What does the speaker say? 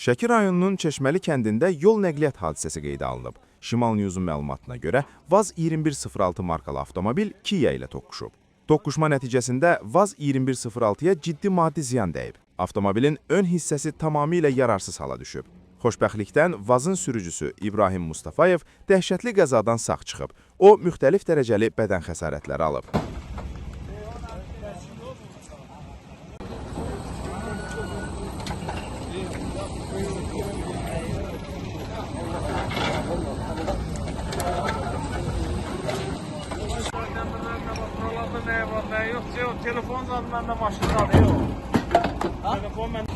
Şəki rayonunun Çeşməli kəndində yol nəqliyyat hadisəsi qeydə alınıb. Şimal News'un məlumatına görə VAZ 2106 markalı avtomobil Kia ilə toqquşub. Toqquşma nəticəsində VAZ 2106-ya ciddi maddi ziyan dəyib. Avtomobilin ön hissəsi tamamilə yararsız hala düşüb. Xoşbəxtlikdən VAZ-ın sürücüsü İbrahim Mustafayev dəhşətli qəzadan sağ çıxıb. O, müxtəlif dərəcəli bədən xəsarətləri alıb. Yok, telefon zaten bende maşında yok. Telefon bende.